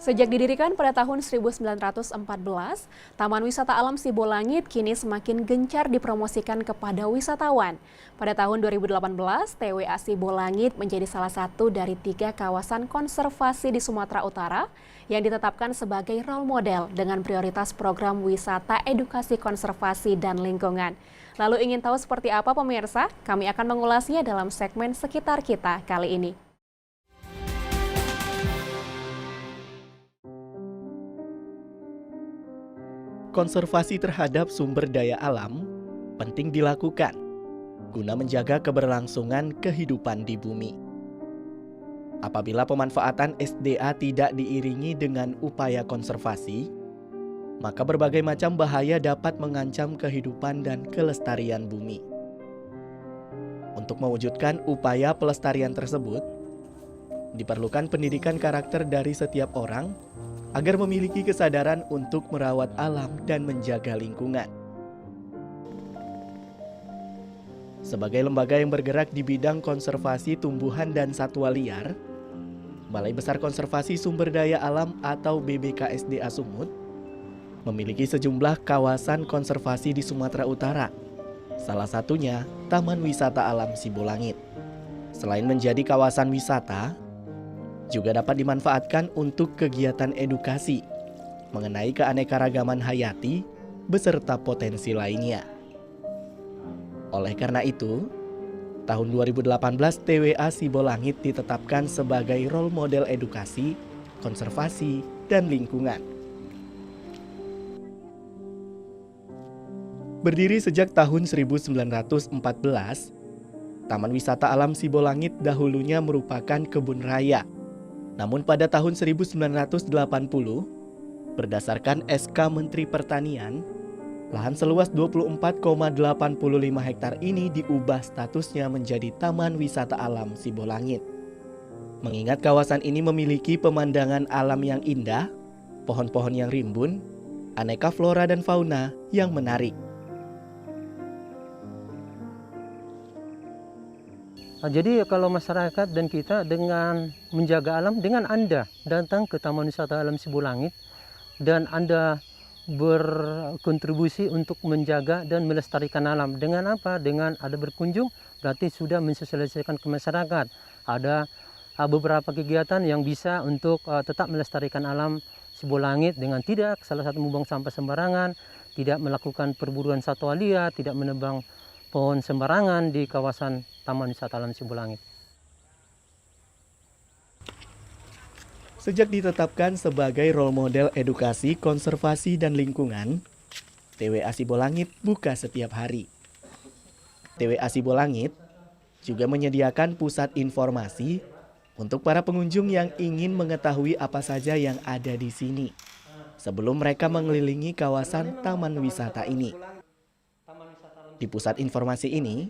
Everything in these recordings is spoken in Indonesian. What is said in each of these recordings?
Sejak didirikan pada tahun 1914, Taman Wisata Alam Sibolangit kini semakin gencar dipromosikan kepada wisatawan. Pada tahun 2018, TWA Sibolangit menjadi salah satu dari 3 kawasan konservasi di Sumatera Utara yang ditetapkan sebagai role model dengan prioritas program wisata edukasi konservasi dan lingkungan. Lalu ingin tahu seperti apa pemirsa? Kami akan mengulasnya dalam segmen Sekitar Kita kali ini. Konservasi terhadap sumber daya alam penting dilakukan guna menjaga keberlangsungan kehidupan di bumi. Apabila pemanfaatan SDA tidak diiringi dengan upaya konservasi, maka berbagai macam bahaya dapat mengancam kehidupan dan kelestarian bumi. Untuk mewujudkan upaya pelestarian tersebut, diperlukan pendidikan karakter dari setiap orang agar memiliki kesadaran untuk merawat alam dan menjaga lingkungan. Sebagai lembaga yang bergerak di bidang konservasi tumbuhan dan satwa liar, Balai Besar Konservasi Sumber Daya Alam atau BBKSDA Sumut memiliki sejumlah kawasan konservasi di Sumatera Utara. Salah satunya Taman Wisata Alam Sibolangit. Selain menjadi kawasan wisata, juga dapat dimanfaatkan untuk kegiatan edukasi mengenai keanekaragaman hayati beserta potensi lainnya. Oleh karena itu, tahun 2018 TWA Sibolangit ditetapkan sebagai role model edukasi, konservasi, dan lingkungan. Berdiri sejak tahun 1914, Taman Wisata Alam Sibolangit dahulunya merupakan kebun raya. Namun pada tahun 1980, berdasarkan SK Menteri Pertanian, lahan seluas 24,85 hektar ini diubah statusnya menjadi Taman Wisata Alam Sibolangit. Mengingat kawasan ini memiliki pemandangan alam yang indah, pohon-pohon yang rimbun, aneka flora dan fauna yang menarik. Jadi kalau masyarakat dan kita dengan menjaga alam, dengan Anda datang ke Taman Wisata Alam Sibolangit dan Anda berkontribusi untuk menjaga dan melestarikan alam. Dengan apa? Dengan ada berkunjung, berarti sudah mensosialisasikan ke masyarakat. Ada beberapa kegiatan yang bisa untuk tetap melestarikan alam Sibolangit dengan tidak salah satu membuang sampah sembarangan, tidak melakukan perburuan satwa liar, tidak menebang pohon sembarangan di kawasan Taman Wisata Alam Sibolangit. Sejak ditetapkan sebagai role model edukasi, konservasi, dan lingkungan, TWA Sibolangit buka setiap hari. TWA Sibolangit juga menyediakan pusat informasi untuk para pengunjung yang ingin mengetahui apa saja yang ada di sini sebelum mereka mengelilingi kawasan taman wisata ini. Di pusat informasi ini,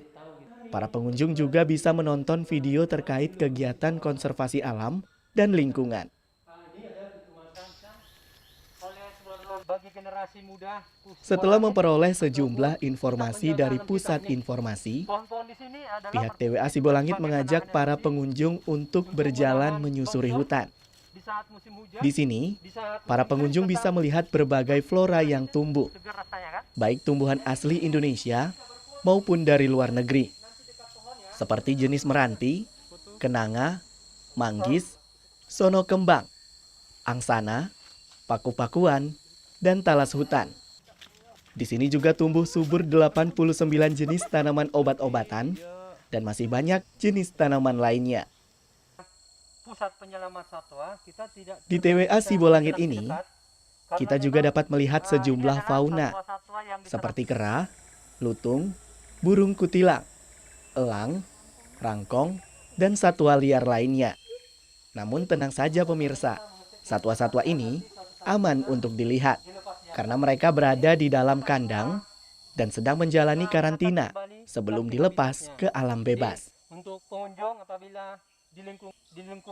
para pengunjung juga bisa menonton video terkait kegiatan konservasi alam dan lingkungan. Setelah memperoleh sejumlah informasi dari pusat informasi, pihak TWA Sibolangit mengajak para pengunjung untuk berjalan menyusuri hutan. Di sini, para pengunjung bisa melihat berbagai flora yang tumbuh, baik tumbuhan asli Indonesia maupun dari luar negeri, seperti jenis meranti, kenanga, manggis, sono kembang, angsana, paku-pakuan, dan talas hutan. Di sini juga tumbuh subur 89 jenis tanaman obat-obatan dan masih banyak jenis tanaman lainnya. Di TWA Sibolangit ini, kita juga dapat melihat sejumlah fauna seperti kera, lutung, burung kutilang, elang, rangkong, dan satwa liar lainnya. Namun tenang saja pemirsa, satwa-satwa ini aman untuk dilihat karena mereka berada di dalam kandang dan sedang menjalani karantina sebelum dilepas ke alam bebas.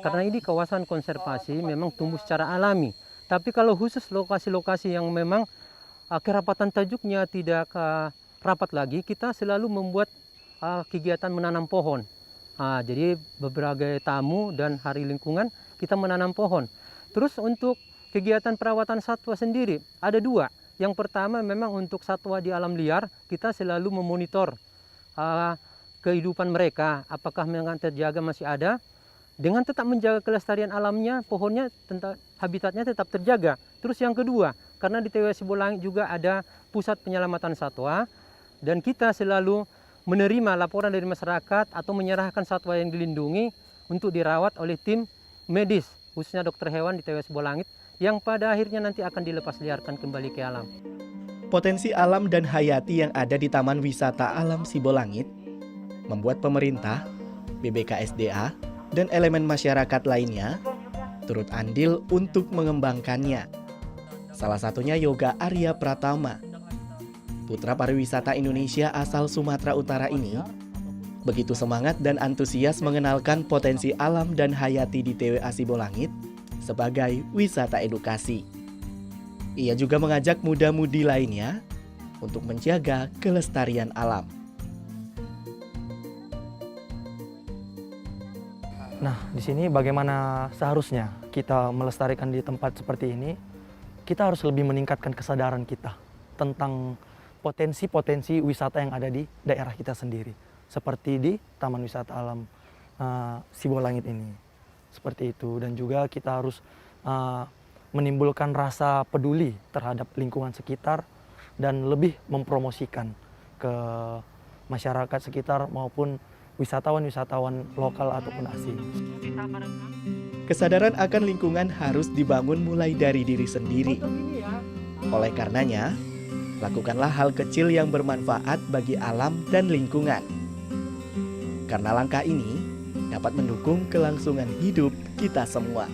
Karena ini kawasan konservasi memang tumbuh secara alami. Tapi kalau khusus lokasi-lokasi yang memang kerapatan tajuknya tidak rapat lagi, kita selalu membuat kegiatan menanam pohon. Jadi berbagai tamu dan hari lingkungan kita menanam pohon. Terus untuk kegiatan perawatan satwa sendiri ada dua. Yang pertama memang untuk satwa di alam liar kita selalu memonitor kehidupan mereka, apakah memang terjaga masih ada, dengan tetap menjaga kelestarian alamnya, pohonnya, habitatnya tetap terjaga. Terus yang kedua, karena di TWA Sibolangit juga ada pusat penyelamatan satwa, dan kita selalu menerima laporan dari masyarakat atau menyerahkan satwa yang dilindungi untuk dirawat oleh tim medis, khususnya dokter hewan di TWA Sibolangit, yang pada akhirnya nanti akan dilepas liarkan kembali ke alam. Potensi alam dan hayati yang ada di Taman Wisata Alam Sibolangit membuat pemerintah, BBKSDA, dan elemen masyarakat lainnya turut andil untuk mengembangkannya. Salah satunya Yoga Arya Pratama, putra pariwisata Indonesia asal Sumatera Utara ini, begitu semangat dan antusias mengenalkan potensi alam dan hayati di TWA Sibolangit sebagai wisata edukasi. Ia juga mengajak muda-mudi lainnya untuk menjaga kelestarian alam. Nah, di sini bagaimana seharusnya kita melestarikan di tempat seperti ini, kita harus lebih meningkatkan kesadaran kita tentang potensi-potensi wisata yang ada di daerah kita sendiri. Seperti di Taman Wisata Alam Sibolangit ini. Seperti itu. Dan juga kita harus menimbulkan rasa peduli terhadap lingkungan sekitar dan lebih mempromosikan ke masyarakat sekitar maupun wisatawan-wisatawan lokal ataupun asing. Kesadaran akan lingkungan harus dibangun mulai dari diri sendiri. Oleh karenanya, lakukanlah hal kecil yang bermanfaat bagi alam dan lingkungan. Karena langkah ini dapat mendukung kelangsungan hidup kita semua.